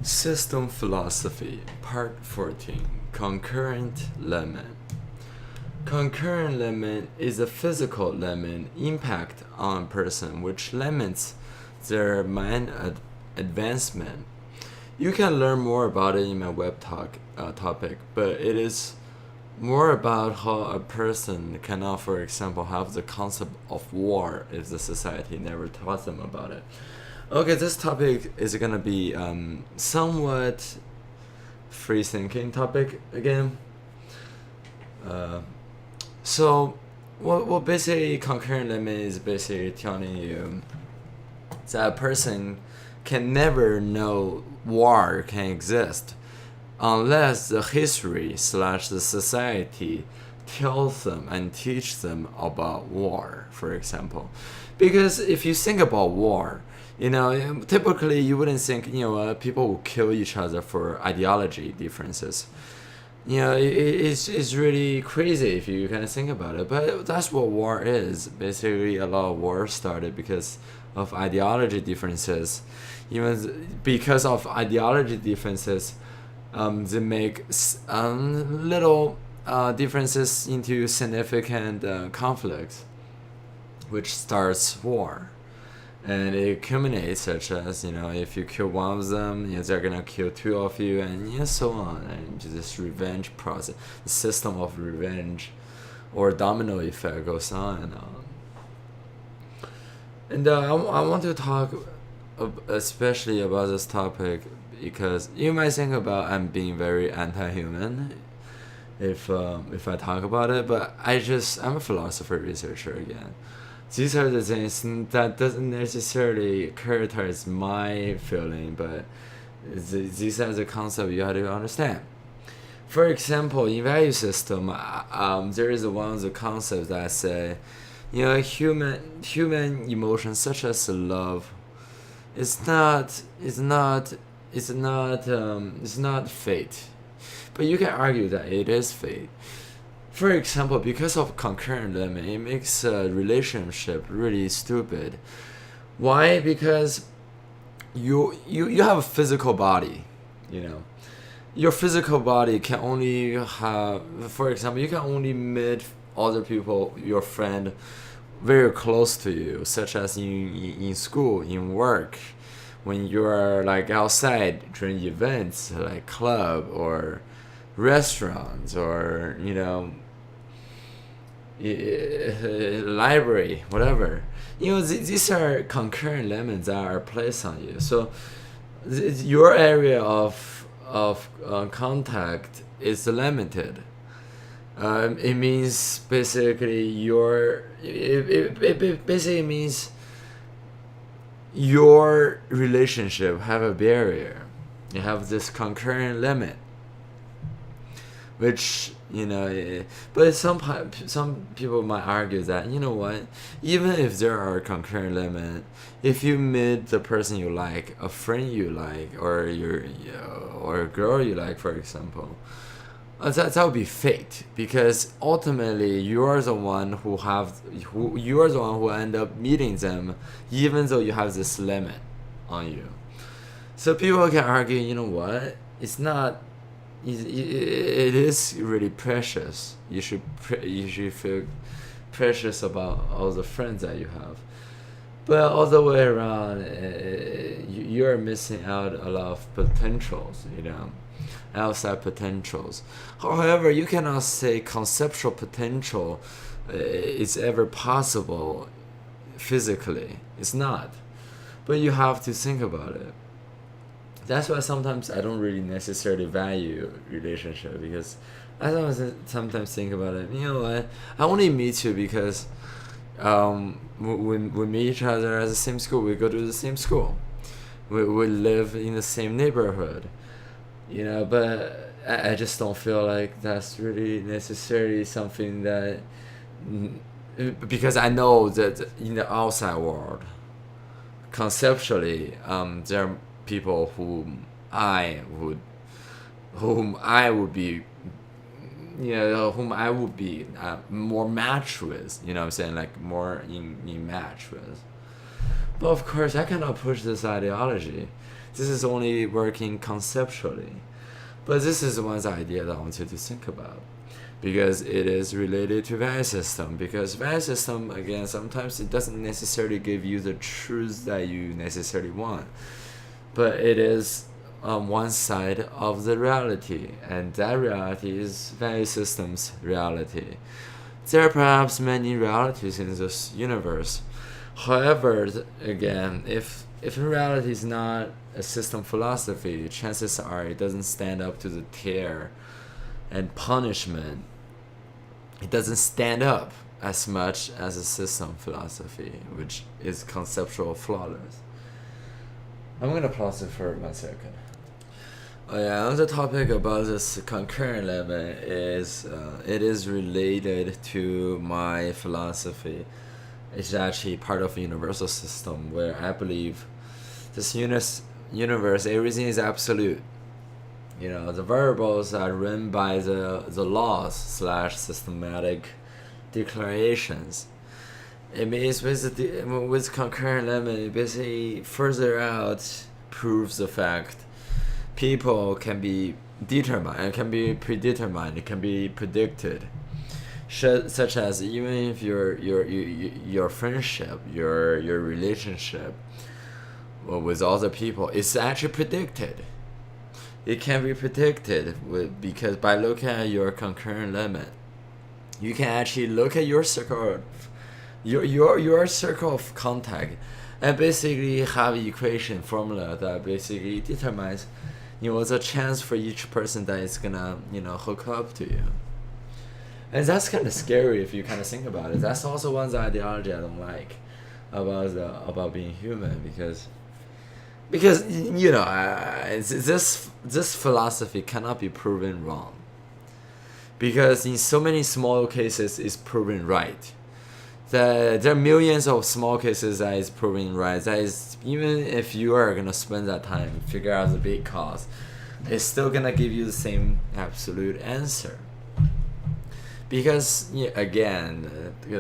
System Philosophy, Part 14, Concurrent Limit. Concurrent limit is a physical limit impact on a person which limits their mind advancement. You can learn more about it in my web topic, but it is more about how a person cannot, for example, have the concept of war if the society never taught them about it. Okay, this topic is gonna be somewhat free thinking topic again. So, what basically concurrent limit is basically telling you that a person can never know war can exist unless the history slash the society tells them and teach them about war, for example. Because if you think about war, typically you wouldn't think, people will kill each other for ideology differences. It's really crazy if you kind of think about it, but that's what war is. Basically, a lot of wars started because of ideology differences. Even because of ideology differences, they make little differences into significant conflicts, which starts war. And it accumulates, such as, if you kill one of them, they're gonna kill two of you, and so on. And this revenge process, the system of revenge or domino effect goes on and on. And I want to talk especially about this topic because you might think about I'm being very anti-human if I talk about it, but I'm a philosopher researcher again. These are the things that doesn't necessarily characterize my feeling, but these are the concepts you have to understand. For example, in value system, there is one of the concepts that say, human emotions such as love, it's not fate, but you can argue that it is fate. For example, because of concurrent limit, it makes a relationship really stupid. Why? Because you have a physical body, Your physical body can only have, for example, you can only meet other people, your friend, very close to you, such as in school, in work, when you are like outside during events like club or restaurants or library, whatever. These are concurrent limits that are placed on you. So your area of contact is limited. It means basically it basically means your relationship have a barrier. You have this concurrent limit, which but some people might argue that even if there are concurrent limit, if you meet the person you like, a friend you like, or or a girl you like, for example, that would be fate, because ultimately you are the one who end up meeting them, even though you have this limit on you. So people can argue, it's not. It is really precious. You should feel precious about all the friends that you have. But all the way around, you're missing out a lot of potentials, outside potentials. However, you cannot say conceptual potential is ever possible physically. It's not. But you have to think about it. That's why sometimes I don't really necessarily value relationship, because I sometimes think about it. What? I only meet you because we meet each other at the same school. We go to the same school. We live in the same neighborhood. But I just don't feel like that's really necessarily something that, because I know that in the outside world, conceptually, there are people whom I would be more matched with, I'm saying, like more in match with. But of course I cannot push this ideology. This is only working conceptually. But this is one idea that I want you to think about, because it is related to value system. Because value system, again, sometimes it doesn't necessarily give you the truth that you necessarily want, but it is one side of the reality, and that reality is value system's reality. There are perhaps many realities in this universe. However, again, if reality is not a system philosophy, chances are it doesn't stand up to the tear and punishment. It doesn't stand up as much as a system philosophy, which is conceptual flawless. I'm gonna pause it for 1 second. Oh yeah, another topic about this concurrent lemon is it is related to my philosophy. It's actually part of a universal system where I believe this universe, everything is absolute. The variables are run by the laws / systematic declarations. It means with concurrent lemon, it basically further out proves the fact people can be determined, it can be predetermined, it can be predicted. Such as even if your friendship, your relationship with other people is actually predicted. It can be predicted because by looking at your concurrent limit, you can actually look at your circle, your circle of contact, and basically have an equation formula that basically determines the chance for each person that is gonna hook up to you. And that's kind of scary if you kind of think about it. That's also one ideology I don't like about being human, because this philosophy cannot be proven wrong, because in so many small cases it's proven right. There are millions of small cases that is proven right. That is, even if you are gonna spend that time figure out the big cause, it's still gonna give you the same absolute answer. Because again,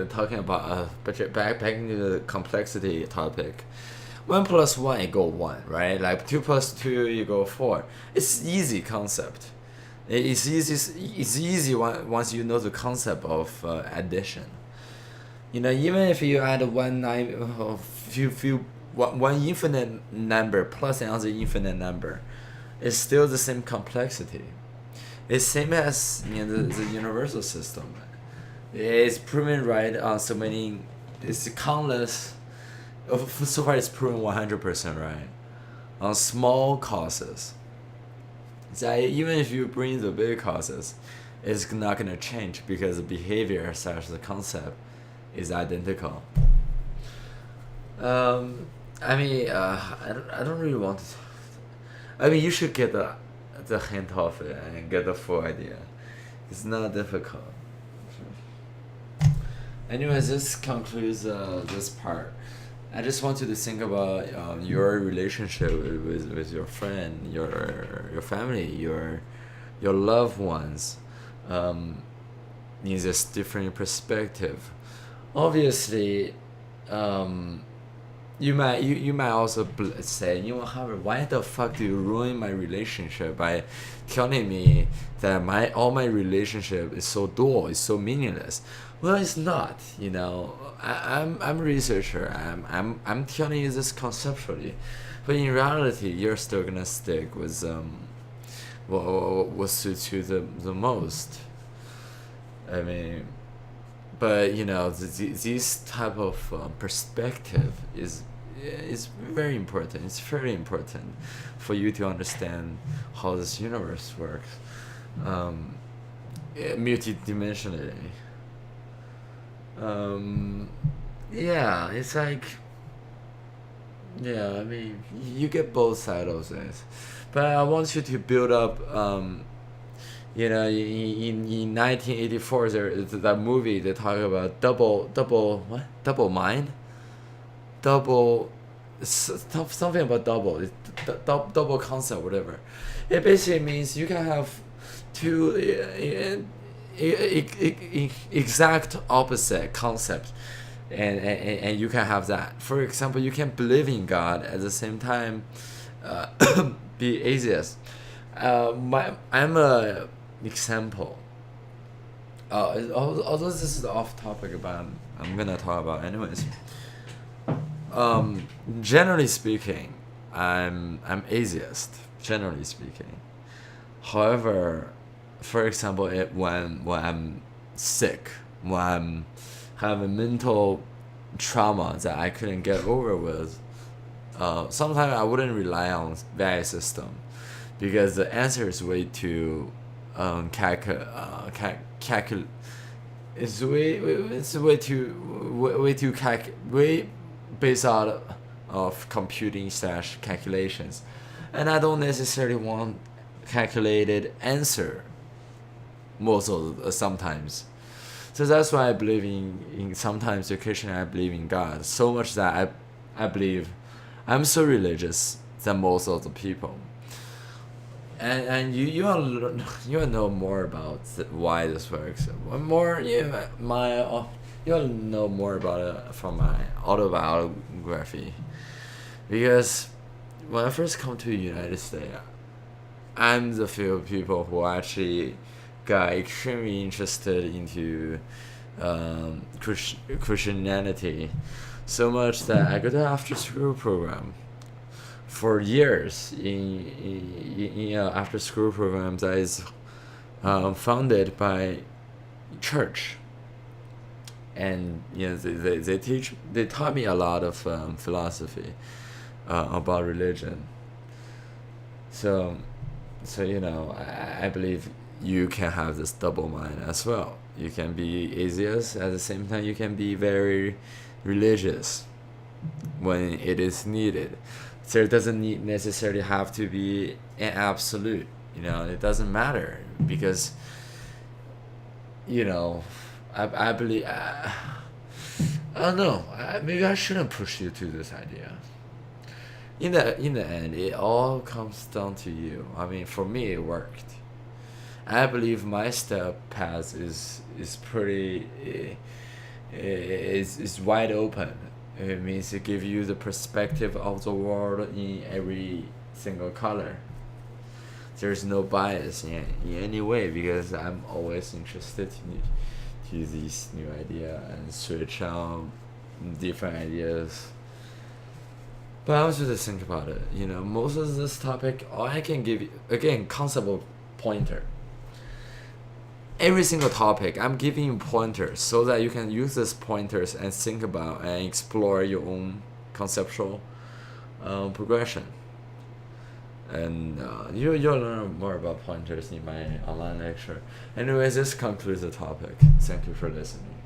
talking about back into the complexity topic, 1 + 1 equals 1, right? Like 2 + 2 equals 4. It's easy concept. It's easy once you know the concept of addition. Even if you add one infinite number plus another infinite number, it's still the same complexity. It's same as the universal system. It's proven right on so many. It's countless. So far, it's proven 100% right on small causes. That even if you bring the big causes, it's not gonna change because the behavior / the concept is identical. I don't really want to. You should get the hint of it and get the full idea. It's not difficult. Anyways, this concludes this part. I just want you to think about your relationship with your friend, your family, your loved ones, in this different perspective. Obviously, you might also say, Howard, why the fuck do you ruin my relationship by telling me that all my relationship is so dull, it's so meaningless? Well, it's not. I'm a researcher. I'm telling you this conceptually, but in reality, you're still gonna stick with what suits you the most. But this type of perspective is very important. It's very important for you to understand how this universe works, multidimensionally. It's like, you get both sides of this, but I want you to build up. In 1984, that movie they talk about double mind, something about double concept, whatever. It basically means you can have two exact opposite concepts, and you can have that. For example, you can believe in God at the same time. be atheist. I'm a example. Although this is off topic, but I'm gonna talk about anyways. Generally speaking, I'm atheist. Generally speaking, however, for example, when I'm sick, when I'm having mental trauma that I couldn't get over with, sometimes I wouldn't rely on value system because the answer is way too it's way based out of computing slash calculations, and I don't necessarily want calculated answer most of sometimes. So that's why I believe in sometimes occasionally I believe in God so much that I believe I'm so religious than most of the people. And you'll know more about why this works. More you'll know more about it from my autobiography, because when I first come to the United States, I'm the few people who actually got extremely interested into Christianity, so much that I got an after school program for years in after school program that is funded by church, and they taught me a lot of philosophy about religion. So I believe you can have this double mind as well. You can be atheist at the same time. You can be very religious when it is needed. So it doesn't necessarily have to be an absolute. It doesn't matter because I believe. I don't know. Maybe I shouldn't push you to this idea. In the end, it all comes down to you. I mean, for me, it worked. I believe my step path is pretty is wide open. It means to give you the perspective of the world in every single color. There's no bias in any way because I'm always interested to these new ideas and switch out different ideas. But I want you to think about it. Most of this topic, all I can give you, again, concept of pointer. Every single topic, I'm giving you pointers so that you can use these pointers and think about and explore your own conceptual progression. And you'll learn more about pointers in my online lecture. Anyways, this concludes the topic. Thank you for listening.